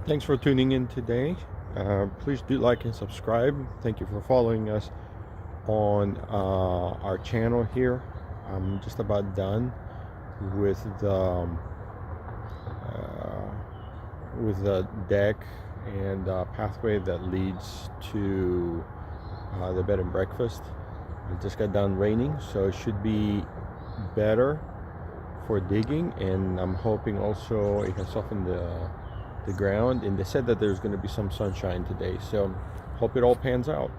Thanks for tuning in today. Please do like and subscribe. Thank you for following us on our channel here. I'm just about done with the deck and pathway that leads to the bed and breakfast. It just got done raining, so it should be better for digging, and I'm hoping also it has softened the ground, and they said that there's going to be some sunshine today, so hope it all pans out.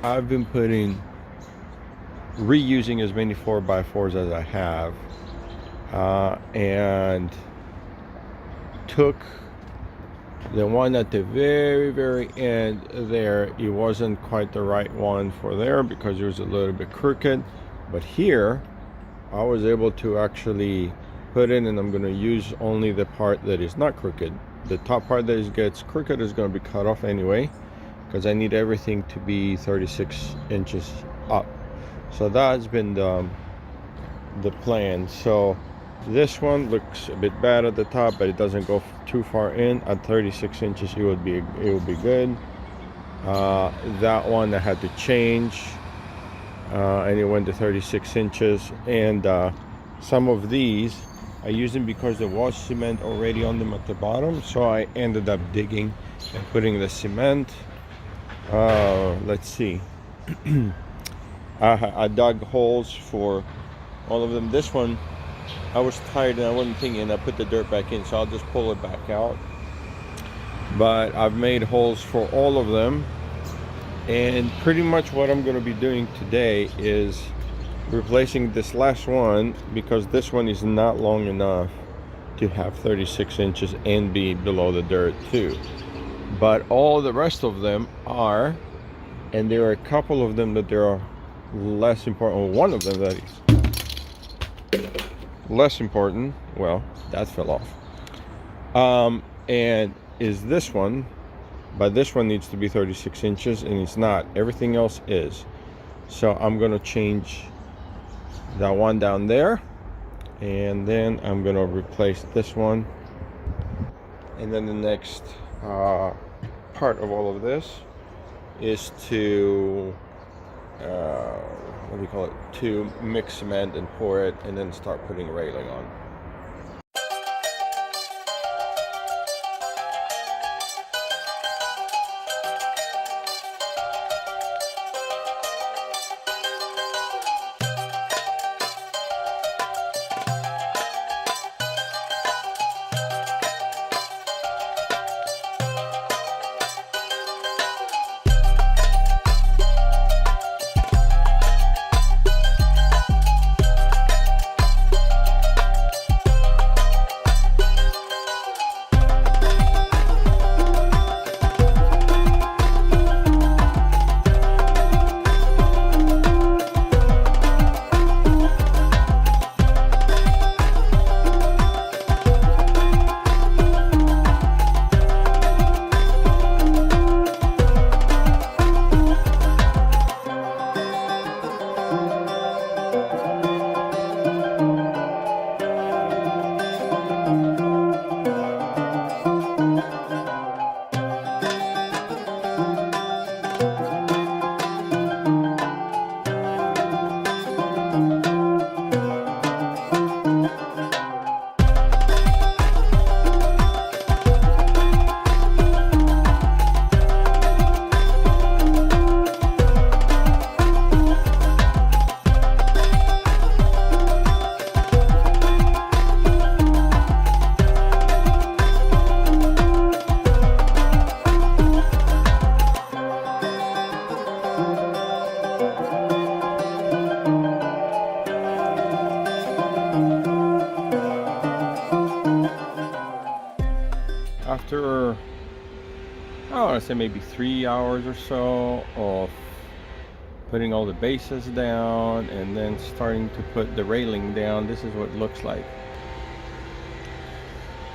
I've been reusing as many 4x4s as I have, and took the one at the very end there. It wasn't quite the right one for there because it was a little bit crooked, but here I was able to actually put in, and I'm going to use only the part that is not crooked. The top part that gets crooked is going to be cut off anyway, because I need everything to be 36 inches up. So that's been the plan. So this one looks a bit bad at the top, but it doesn't go too far in. At 36 inches it would be good. That one I had to change, and it went to 36 inches. And some of these I use them because there was cement already on them at the bottom, so I ended up digging and putting the cement. Let's see. I dug holes for all of them. This one I was tired and I wasn't thinking, I put the dirt back in, so I'll just pull it back out. But I've made holes for all of them, and pretty much what I'm going to be doing today is replacing this last one, because this one is not long enough to have 36 inches and be below the dirt too. But all the rest of them are, and there are a couple of them that they are less important. One of them that is less important, well, that fell off, and is this one, but this one needs to be 36 inches and it's not. Everything else is. So I'm going to change that one down there, and then I'm going to replace this one, and then the next part of all of this is to what do you call it, to mix cement and pour it, and then start putting railing on. want to say maybe 3 hours or so of putting all the bases down and then starting to put the railing down. This is what it looks like.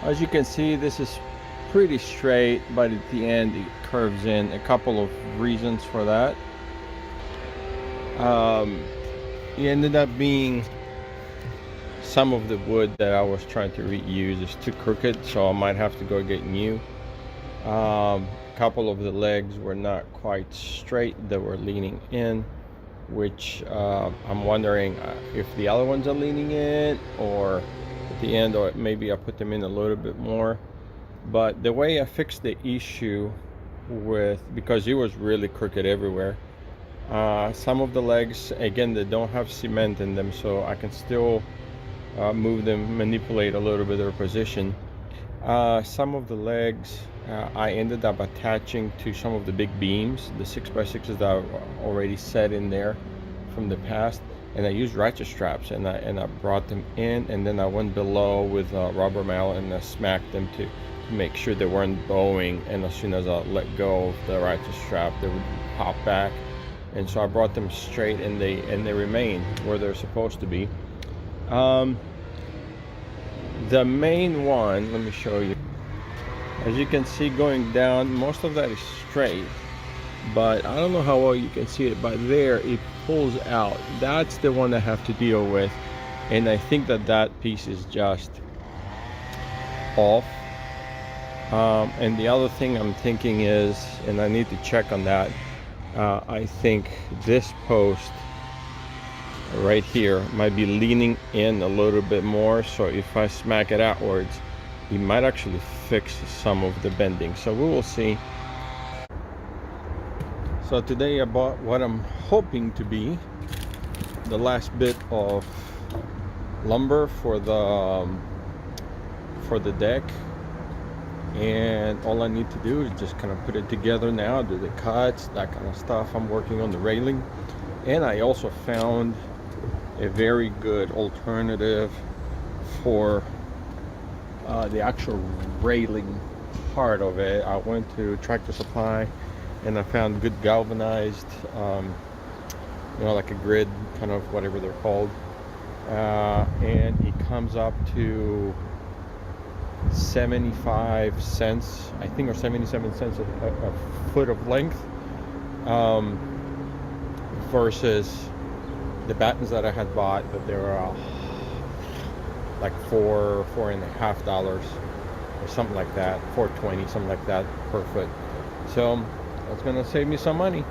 As you can see, this is pretty straight, but at the end it curves in. A couple of reasons for that. It ended up being some of the wood that I was trying to reuse is too crooked, so I might have to go get new. A couple of the legs were not quite straight, they were leaning in, which I'm wondering if the other ones are leaning in or at the end, or maybe I put them in a little bit more. But the way I fixed the issue with, because it was really crooked everywhere, some of the legs, again, they don't have cement in them, so I can still move them, manipulate a little bit of their position. Some of the legs I ended up attaching to some of the big beams, the 6x6s that are already set in there from the past, and I used ratchet straps and I brought them in, and then I went below with a rubber mallet and I smacked them to make sure they weren't bowing, and as soon as I let go of the ratchet strap they would pop back. And so I brought them straight, and they remain where they're supposed to be. The main one, let me show you. As you can see going down, most of that is straight, but I don't know how well you can see it, but there it pulls out. That's the one I have to deal with, and I think that piece is just off. And the other thing I'm thinking is, and I need to check on that, I think this post right here might be leaning in a little bit more, so if I smack it outwards it might actually fix some of the bending, so we will see. So today I bought what I'm hoping to be the last bit of lumber for the deck, and all I need to do is just kind of put it together now, do the cuts, that kind of stuff. I'm working on the railing, and I also found a very good alternative for the actual railing part of it. I went to Tractor Supply and I found good galvanized, you know, like a grid, kind of whatever they're called, and it comes up to 75 cents, I think, or 77 cents a foot of length, versus the battens that I had bought, that they were like $4.50 or something like that, $4.20, something like that per foot. So that's gonna save me some money.